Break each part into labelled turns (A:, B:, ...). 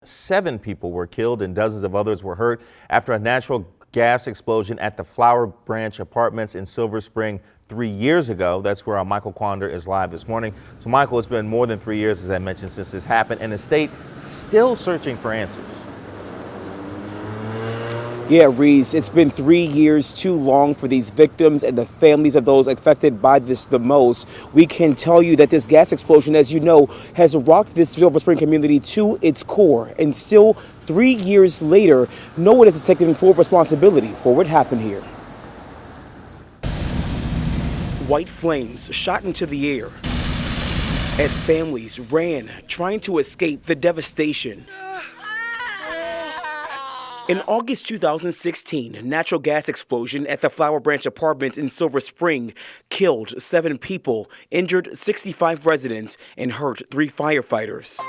A: 7 people were killed and dozens of others were hurt after a natural gas explosion at the Flower Branch Apartments in Silver Spring 3 years ago. That's where our Michael Quander is live this morning. So Michael, it's been more than 3 years, as I mentioned, since this happened, and the state still searching for answers.
B: Yeah, Reese, it's been 3 years too long for these victims and the families of those affected by this the most. We can tell you that this gas explosion, as you know, has rocked this Silver Spring community to its core. And still, 3 years later, no one is taking full responsibility for what happened here. White flames shot into the air as families ran, trying to escape the devastation. In August 2016, a natural gas explosion at the Flower Branch Apartments in Silver Spring killed 7 people, injured 65 residents, and hurt 3 firefighters.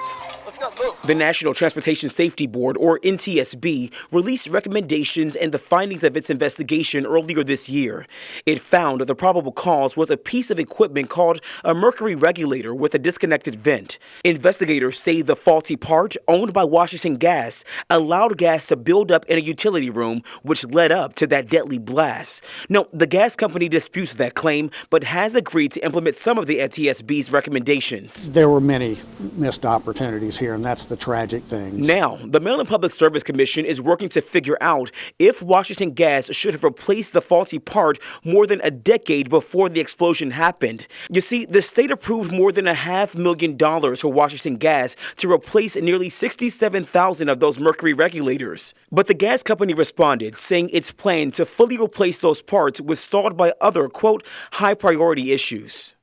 B: The National Transportation Safety Board, or NTSB, released recommendations and the findings of its investigation earlier this year. It found the probable cause was a piece of equipment called a mercury regulator with a disconnected vent. Investigators say the faulty part, owned by Washington Gas, allowed gas to build up in a utility room, which led up to that deadly blast. No, the gas company disputes that claim, but has agreed to implement some of the NTSB's recommendations.
C: There were many missed opportunities here, and that's the tragic thing.
B: Now, the Maryland Public Service Commission is working to figure out if Washington Gas should have replaced the faulty part more than a decade before the explosion happened. You see, the state approved more than $500,000 for Washington Gas to replace nearly 67,000 of those mercury regulators. But the gas company responded, saying its plan to fully replace those parts was stalled by other, quote, high priority issues.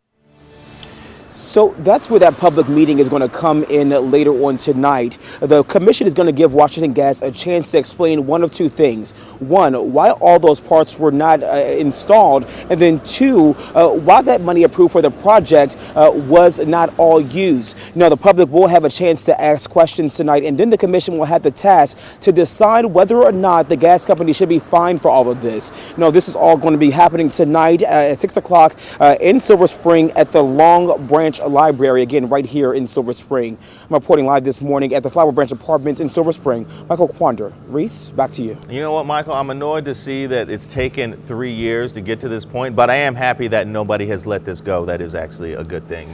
B: So that's where that public meeting is going to come in later on tonight. The commission is going to give Washington Gas a chance to explain one of two things. One, why all those parts were not installed, and then two, why that money approved for the project was not all used. Now, the public will have a chance to ask questions tonight, and then the commission will have the task to decide whether or not the gas company should be fined for all of this. No, this is all going to be happening tonight at 6 o'clock in Silver Spring at the Long Branch Library, again, right here in Silver Spring. I'm reporting live this morning at the Flower Branch Apartments in Silver Spring. Michael Quander. Reese, back to you.
A: You know what, Michael? I'm annoyed to see that it's taken 3 years to get to this point, but I am happy that nobody has let this go. That is actually a good thing.